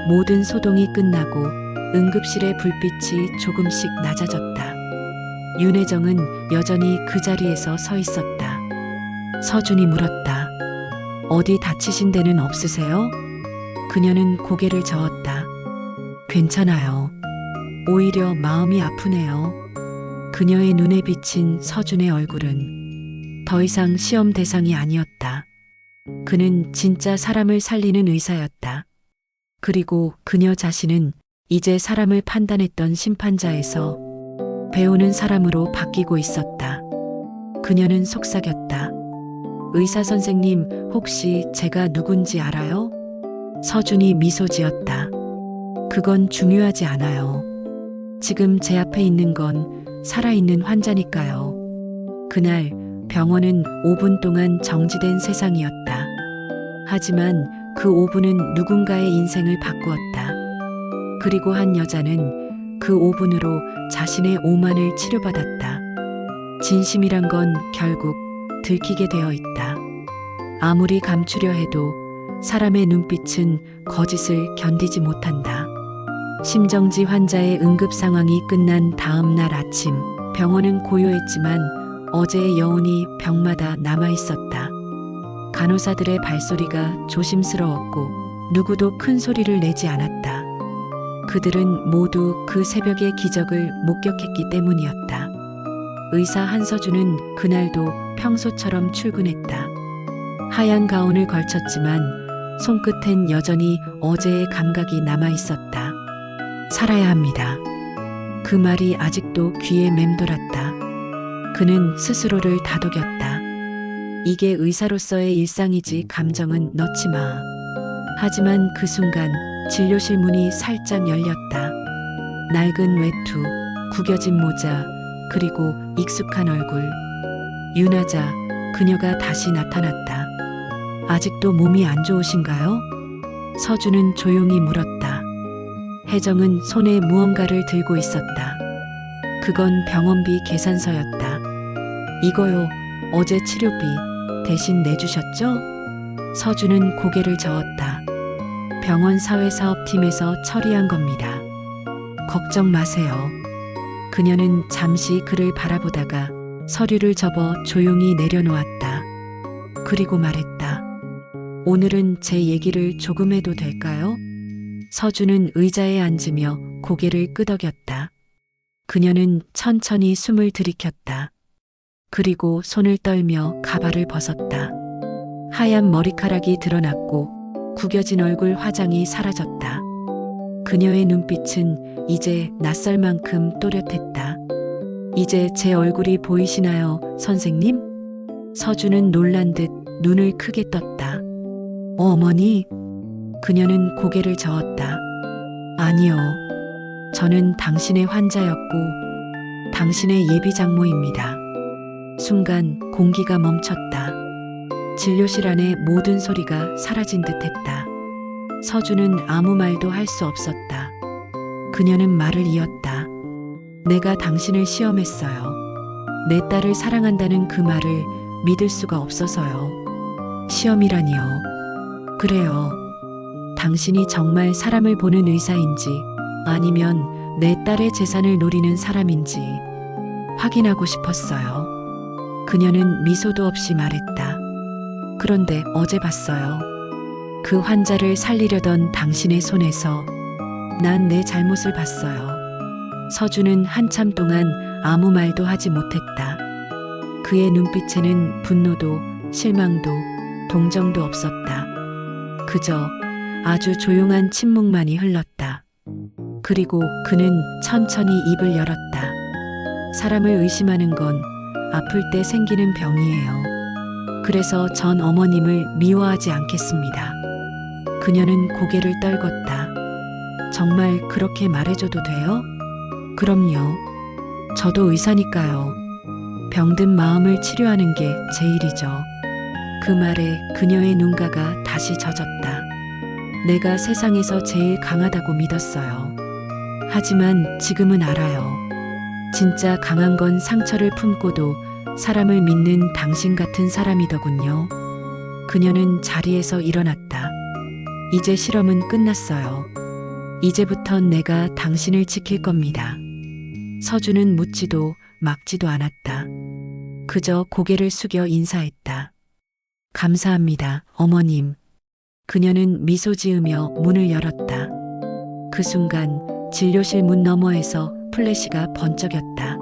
모든 소동이 끝나고 응급실의 불빛이 조금씩 낮아졌다. 윤혜정은 여전히 그 자리에서 서 있었다. 서준이 물었다. 어디 다치신 데는 없으세요? 그녀는 고개를 저었다. 괜찮아요. 오히려 마음이 아프네요. 그녀의 눈에 비친 서준의 얼굴은 더 이상 시험 대상이 아니었다. 그는 진짜 사람을 살리는 의사였다. 그리고 그녀 자신은 이제 사람을 판단했던 심판자에서 배우는 사람으로 바뀌고 있었다. 그녀는 속삭였다. 의사 선생님, 혹시 제가 누군지 알아요? 서준이 미소 지었다. 그건 중요하지 않아요. 지금 제 앞에 있는 건 살아있는 환자니까요. 그날 병원은 5분 동안 정지된 세상이었다. 하지만 그 5분은 누군가의 인생을 바꾸었다. 그리고 한 여자는 그 5분으로 자신의 오만을 치료받았다. 진심이란 건 결국 들키게 되어 있다. 아무리 감추려 해도 사람의 눈빛은 거짓을 견디지 못한다. 심정지 환자의 응급 상황이 끝난 다음 날 아침, 병원은 고요했지만 어제의 여운이 벽마다 남아 있었다. 간호사들의 발소리가 조심스러웠고 누구도 큰 소리를 내지 않았다. 그들은 모두 그 새벽의 기적을 목격했기 때문이었다. 의사 한서준은 그날도 평소처럼 출근했다. 하얀 가운을 걸쳤지만 손끝엔 여전히 어제의 감각이 남아 있었다. 살아야 합니다. 그 말이 아직도 귀에 맴돌았다. 그는 스스로를 다독였다. 이게 의사로서의 일상이지 감정은 넣지 마. 하지만 그 순간 진료실 문이 살짝 열렸다. 낡은 외투, 구겨진 모자, 그리고 익숙한 얼굴. 윤하자, 그녀가 다시 나타났다. 아직도 몸이 안 좋으신가요? 서준은 조용히 물었다. 혜정은 손에 무언가를 들고 있었다. 그건 병원비 계산서였다. 이거요, 어제 치료비 대신 내주셨죠? 서준은 고개를 저었다. 병원 사회사업팀에서 처리한 겁니다. 걱정 마세요. 그녀는 잠시 그를 바라보다가 서류를 접어 조용히 내려놓았다. 그리고 말했다. 오늘은 제 얘기를 조금 해도 될까요? 서준은 의자에 앉으며 고개를 끄덕였다. 그녀는 천천히 숨을 들이켰다. 그리고 손을 떨며 가발을 벗었다. 하얀 머리카락이 드러났고 구겨진 얼굴 화장이 사라졌다. 그녀의 눈빛은 이제 낯설 만큼 또렷했다. 이제 제 얼굴이 보이시나요, 선생님? 서준은 놀란 듯 눈을 크게 떴다. 어머니? 그녀는 고개를 저었다. 아니요. 저는 당신의 환자였고 당신의 예비 장모입니다. 순간 공기가 멈췄다. 진료실 안의 모든 소리가 사라진 듯 했다. 서준은 아무 말도 할 수 없었다. 그녀는 말을 이었다. 내가 당신을 시험했어요. 내 딸을 사랑한다는 그 말을 믿을 수가 없어서요. 시험이라니요. 그래요. 당신이 정말 사람을 보는 의사인지 아니면 내 딸의 재산을 노리는 사람인지 확인하고 싶었어요. 그녀는 미소도 없이 말했다. 그런데 어제 봤어요. 그 환자를 살리려던 당신의 손에서 난 내 잘못을 봤어요. 서준은 한참 동안 아무 말도 하지 못했다. 그의 눈빛에는 분노도 실망도 동정도 없었다. 그저 아주 조용한 침묵만이 흘렀다. 그리고 그는 천천히 입을 열었다. 사람을 의심하는 건 아플 때 생기는 병이에요. 그래서 전 어머님을 미워하지 않겠습니다. 그녀는 고개를 떨궜다. 정말 그렇게 말해줘도 돼요? 그럼요. 저도 의사니까요. 병든 마음을 치료하는 게 제 일이죠. 그 말에 그녀의 눈가가 다시 젖었다. 내가 세상에서 제일 강하다고 믿었어요. 하지만 지금은 알아요. 진짜 강한 건 상처를 품고도 사람을 믿는 당신 같은 사람이더군요. 그녀는 자리에서 일어났다. 이제 실험은 끝났어요. 이제부턴 내가 당신을 지킬 겁니다. 서준은 묻지도 막지도 않았다. 그저 고개를 숙여 인사했다. 감사합니다, 어머님. 그녀는 미소 지으며 문을 열었다. 그 순간 진료실 문 너머에서 플래시가 번쩍였다.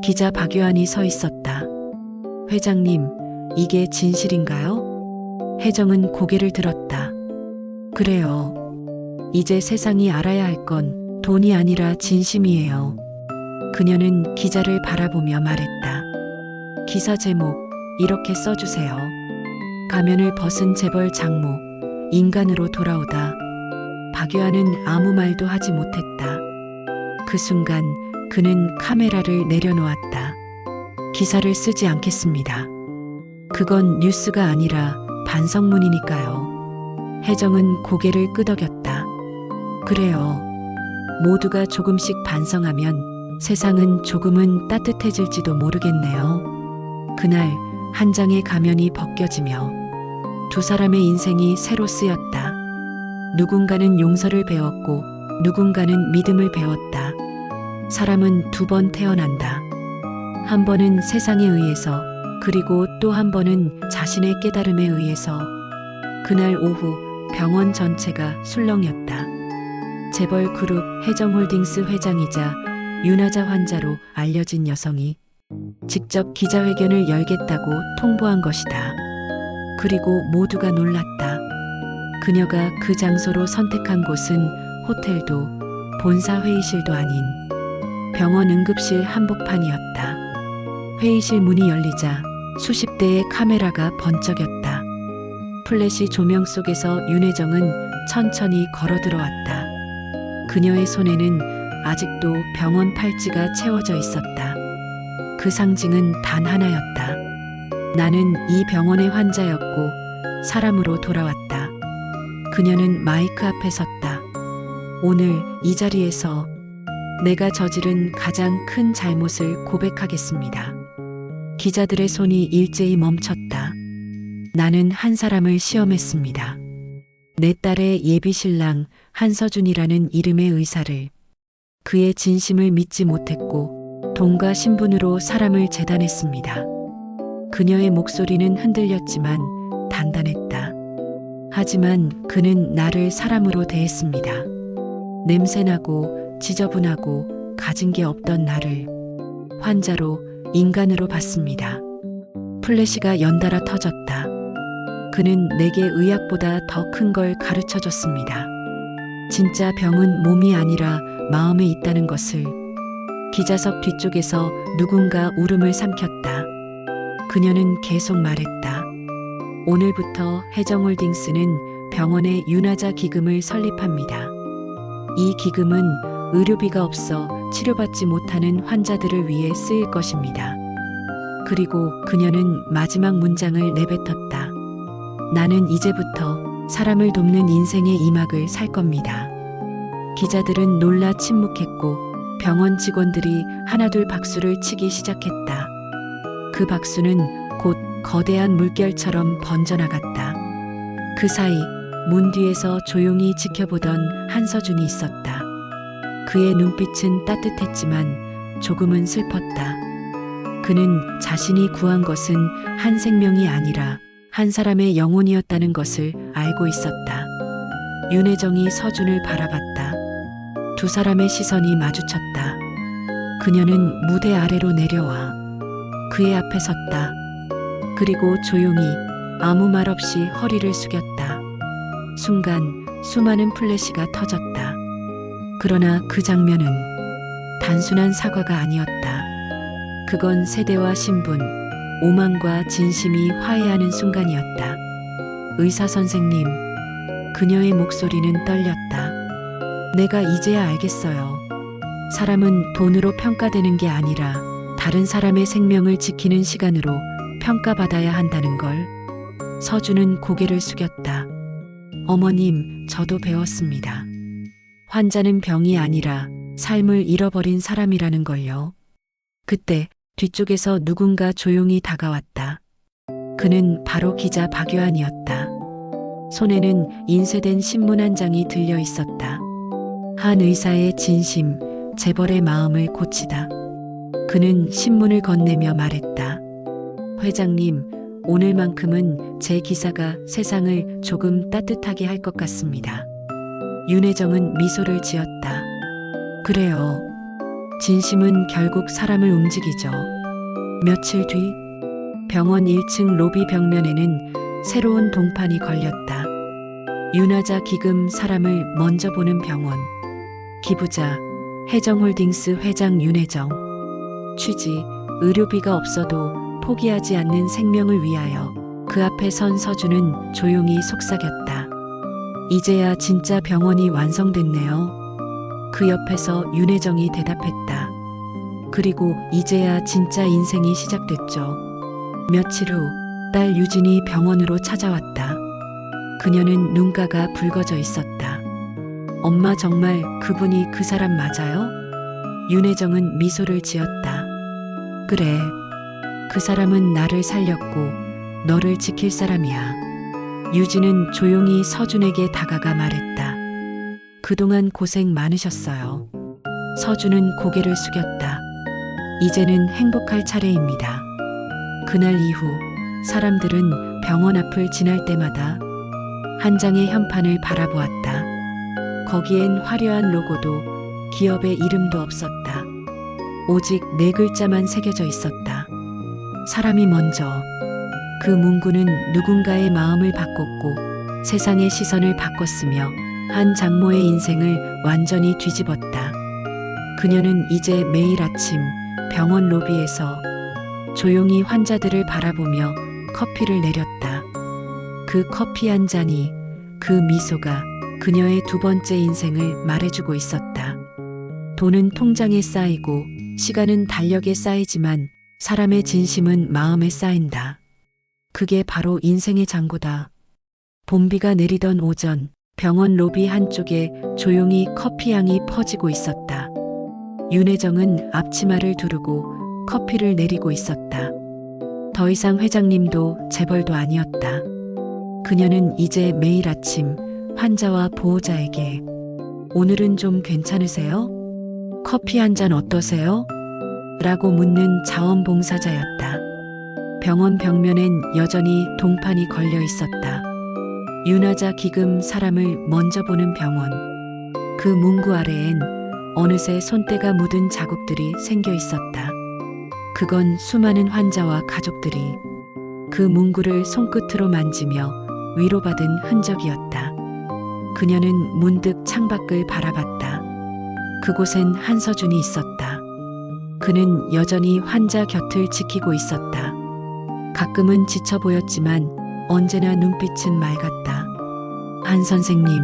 기자 박요한이 서 있었다. 회장님, 이게 진실인가요? 혜정은 고개를 들었다. 그래요. 이제 세상이 알아야 할 건 돈이 아니라 진심이에요. 그녀는 기자를 바라보며 말했다. 기사 제목, 이렇게 써주세요. 가면을 벗은 재벌 장모, 인간으로 돌아오다. 박요한은 아무 말도 하지 못했다. 그 순간 그는 카메라를 내려놓았다. 기사를 쓰지 않겠습니다. 그건 뉴스가 아니라 반성문이니까요. 혜정은 고개를 끄덕였다. 그래요. 모두가 조금씩 반성하면 세상은 조금은 따뜻해질지도 모르겠네요. 그날 한 장의 가면이 벗겨지며 두 사람의 인생이 새로 쓰였다. 누군가는 용서를 배웠고 누군가는 믿음을 배웠다. 사람은 두 번 태어난다. 한 번은 세상에 의해서, 그리고 또 한 번은 자신의 깨달음에 의해서. 그날 오후 병원 전체가 술렁였다. 재벌 그룹 혜정홀딩스 회장이자 윤아자 환자로 알려진 여성이 직접 기자회견을 열겠다고 통보한 것이다. 그리고 모두가 놀랐다. 그녀가 그 장소로 선택한 곳은 호텔도 본사 회의실도 아닌 병원 응급실 한복판이었다. 회의실 문이 열리자 수십 대의 카메라가 번쩍였다. 플래시 조명 속에서 윤혜정은 천천히 걸어 들어왔다. 그녀의 손에는 아직도 병원 팔찌가 채워져 있었다. 그 상징은 단 하나였다. 나는 이 병원의 환자였고 사람으로 돌아왔다. 그녀는 마이크 앞에 섰다. 오늘 이 자리에서 내가 저지른 가장 큰 잘못을 고백하겠습니다. 기자들의 손이 일제히 멈췄다. 나는 한 사람을 시험했습니다. 내 딸의 예비 신랑 한서준이라는 이름의 의사를. 그의 진심을 믿지 못했고 돈과 신분으로 사람을 재단했습니다. 그녀의 목소리는 흔들렸지만 단단했다. 하지만 그는 나를 사람으로 대했습니다. 냄새나고 지저분하고 가진 게 없던 나를 환자로, 인간으로 봤습니다. 플래시가 연달아 터졌다. 그는 내게 의학보다 더 큰 걸 가르쳐 줬습니다. 진짜 병은 몸이 아니라 마음에 있다는 것을. 기자석 뒤쪽에서 누군가 울음을 삼켰다. 그녀는 계속 말했다. 오늘부터 혜정홀딩스는 병원에 윤아자 기금을 설립합니다. 이 기금은 의료비가 없어 치료받지 못하는 환자들을 위해 쓰일 것입니다. 그리고 그녀는 마지막 문장을 내뱉었다. 나는 이제부터 사람을 돕는 인생의 2막을 살 겁니다. 기자들은 놀라 침묵했고 병원 직원들이 하나둘 박수를 치기 시작했다. 그 박수는 곧 거대한 물결처럼 번져나갔다. 그 사이 문 뒤에서 조용히 지켜보던 한서준이 있었다. 그의 눈빛은 따뜻했지만 조금은 슬펐다. 그는 자신이 구한 것은 한 생명이 아니라 한 사람의 영혼이었다는 것을 알고 있었다. 윤혜정이 서준을 바라봤다. 두 사람의 시선이 마주쳤다. 그녀는 무대 아래로 내려와 그의 앞에 섰다. 그리고 조용히 아무 말 없이 허리를 숙였다. 순간 수많은 플래시가 터졌다. 그러나 그 장면은 단순한 사과가 아니었다. 그건 세대와 신분, 오만과 진심이 화해하는 순간이었다. 의사 선생님, 그녀의 목소리는 떨렸다. 내가 이제야 알겠어요. 사람은 돈으로 평가되는 게 아니라 다른 사람의 생명을 지키는 시간으로 평가받아야 한다는 걸. 서준은 고개를 숙였다. 어머님, 저도 배웠습니다. 환자는 병이 아니라 삶을 잃어버린 사람이라는 걸요. 그때 뒤쪽에서 누군가 조용히 다가왔다. 그는 바로 기자 박요한이었다. 손에는 인쇄된 신문 한 장이 들려 있었다. 한 의사의 진심, 재벌의 마음을 고치다. 그는 신문을 건네며 말했다. 회장님, 오늘만큼은 제 기사가 세상을 조금 따뜻하게 할 것 같습니다. 윤혜정은 미소를 지었다. 그래요. 진심은 결국 사람을 움직이죠. 며칠 뒤 병원 1층 로비 벽면에는 새로운 동판이 걸렸다. 윤하자 기금 사람을 먼저 보는 병원. 기부자 혜정홀딩스 회장 윤혜정. 취지 의료비가 없어도 포기하지 않는 생명을 위하여. 그 앞에 선 서준은 조용히 속삭였다. 이제야 진짜 병원이 완성됐네요. 그 옆에서 윤혜정이 대답했다. 그리고 이제야 진짜 인생이 시작됐죠. 며칠 후 딸 유진이 병원으로 찾아왔다. 그녀는 눈가가 붉어져 있었다. 엄마, 정말 그분이 그 사람 맞아요? 윤혜정은 미소를 지었다. 그래. 그 사람은 나를 살렸고 너를 지킬 사람이야. 유진은 조용히 서준에게 다가가 말했다. 그동안 고생 많으셨어요. 서준은 고개를 숙였다. 이제는 행복할 차례입니다. 그날 이후 사람들은 병원 앞을 지날 때마다 한 장의 현판을 바라보았다. 거기엔 화려한 로고도 기업의 이름도 없었다. 오직 4글자만 새겨져 있었다. 사람이 먼저. 그 문구는 누군가의 마음을 바꿨고 세상의 시선을 바꿨으며 한 장모의 인생을 완전히 뒤집었다. 그녀는 이제 매일 아침 병원 로비에서 조용히 환자들을 바라보며 커피를 내렸다. 그 커피 한 잔이, 그 미소가 그녀의 두 번째 인생을 말해주고 있었다. 돈은 통장에 쌓이고 시간은 달력에 쌓이지만 사람의 진심은 마음에 쌓인다. 그게 바로 인생의 잔고다. 봄비가 내리던 오전, 병원 로비 한쪽에 조용히 커피 향이 퍼지고 있었다. 윤혜정은 앞치마를 두르고 커피를 내리고 있었다. 더 이상 회장님도 재벌도 아니었다. 그녀는 이제 매일 아침 환자와 보호자에게 오늘은 좀 괜찮으세요? 커피 한 잔 어떠세요? 라고 묻는 자원봉사자였다. 병원 벽면엔 여전히 동판이 걸려 있었다. 윤하자 기금 사람을 먼저 보는 병원. 그 문구 아래엔 어느새 손때가 묻은 자국들이 생겨 있었다. 그건 수많은 환자와 가족들이 그 문구를 손끝으로 만지며 위로받은 흔적이었다. 그녀는 문득 창밖을 바라봤다. 그곳엔 한서준이 있었다. 그는 여전히 환자 곁을 지키고 있었다. 가끔은 지쳐 보였지만 언제나 눈빛은 맑았다. 한 선생님,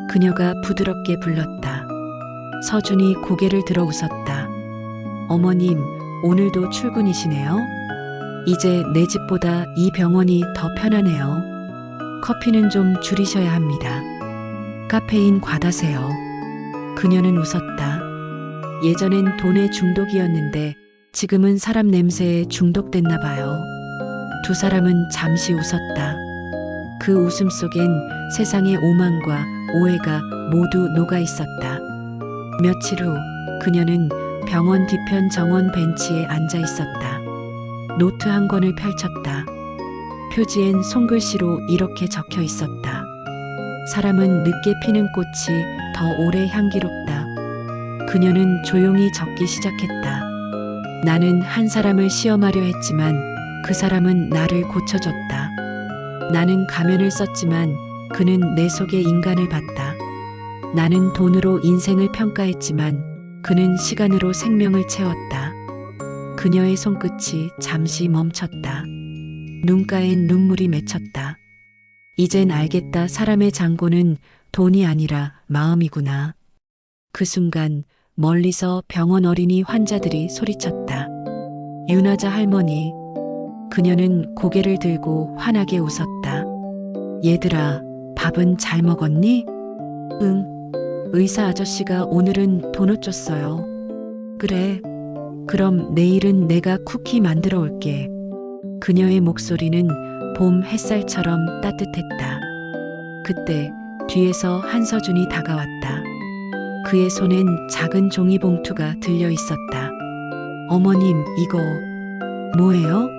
그녀가 부드럽게 불렀다. 서준이 고개를 들어 웃었다. 어머님, 오늘도 출근이시네요? 이제 내 집보다 이 병원이 더 편하네요. 커피는 좀 줄이셔야 합니다. 카페인 과다세요. 그녀는 웃었다. 예전엔 돈에 중독이었는데 지금은 사람 냄새에 중독됐나 봐요. 두 사람은 잠시 웃었다. 그 웃음 속엔 세상의 오만과 오해가 모두 녹아 있었다. 며칠 후 그녀는 병원 뒤편 정원 벤치에 앉아 있었다. 노트 한 권을 펼쳤다. 표지엔 손글씨로 이렇게 적혀 있었다. 사람은 늦게 피는 꽃이 더 오래 향기롭다. 그 그녀는 조용히 적기 시작했다. 나는 한 사람을 시험하려 했지만 그 사람은 나를 고쳐줬다. 나는 가면을 썼지만 그는 내 속의 인간을 봤다. 나는 돈으로 인생을 평가했지만 그는 시간으로 생명을 채웠다. 그녀의 손끝이 잠시 멈췄다. 눈가엔 눈물이 맺혔다. 이젠 알겠다. 사람의 장고는 돈이 아니라 마음이구나. 그 순간 멀리서 병원 어린이 환자들이 소리쳤다. 윤하자 할머니. 그녀는 고개를 들고 환하게 웃었다. 얘들아, 밥은 잘 먹었니? 응. 의사 아저씨가 오늘은 도넛 줬어요. 그래. 그럼 내일은 내가 쿠키 만들어 올게. 그녀의 목소리는 봄 햇살처럼 따뜻했다. 그때 뒤에서 한서준이 다가왔다. 그의 손엔 작은 종이봉투가 들려 있었다. 어머님, 이거 뭐예요?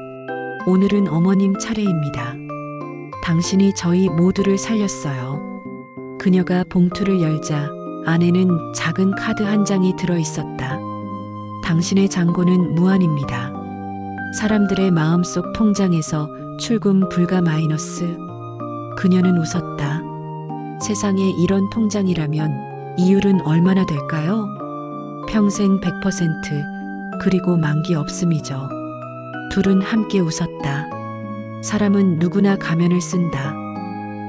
오늘은 어머님 차례입니다. 당신이 저희 모두를 살렸어요. 그녀가 봉투를 열자 안에는 작은 카드 한 장이 들어 있었다. 당신의 잔고는 무한입니다. 사람들의 마음속 통장에서 출금 불가 마이너스. 그녀는 웃었다. 세상에 이런 통장이라면 이율은 얼마나 될까요? 평생 100%, 그리고 만기 없음이죠. 둘은 함께 웃었다. 사람은 누구나 가면을 쓴다.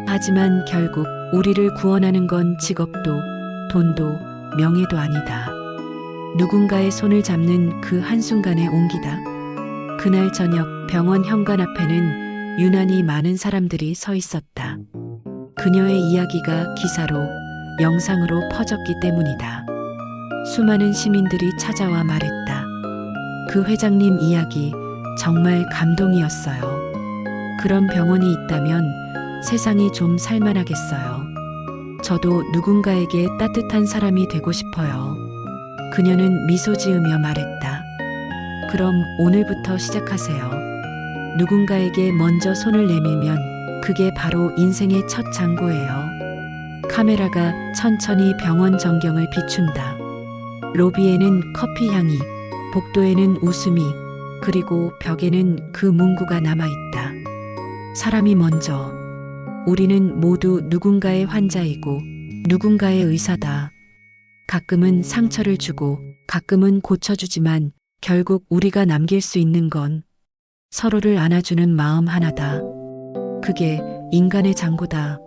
하지만 결국 우리를 구원하는 건 직업도, 돈도, 명예도 아니다. 누군가의 손을 잡는 그 한순간의 온기다. 그날 저녁 병원 현관 앞에는 유난히 많은 사람들이 서 있었다. 그녀의 이야기가 기사로, 영상으로 퍼졌기 때문이다. 수많은 시민들이 찾아와 말했다. 그 회장님 이야기 정말 감동이었어요. 그런 병원이 있다면 세상이 좀 살만하겠어요. 저도 누군가에게 따뜻한 사람이 되고 싶어요. 그녀는 미소 지으며 말했다. 그럼 오늘부터 시작하세요. 누군가에게 먼저 손을 내밀면 그게 바로 인생의 첫 장고예요. 카메라가 천천히 병원 전경을 비춘다. 로비에는 커피 향이, 복도에는 웃음이, 그리고 벽에는 그 문구가 남아있다. 사람이 먼저. 우리는 모두 누군가의 환자이고 누군가의 의사다. 가끔은 상처를 주고 가끔은 고쳐주지만 결국 우리가 남길 수 있는 건 서로를 안아주는 마음 하나다. 그게 인간의 장고다.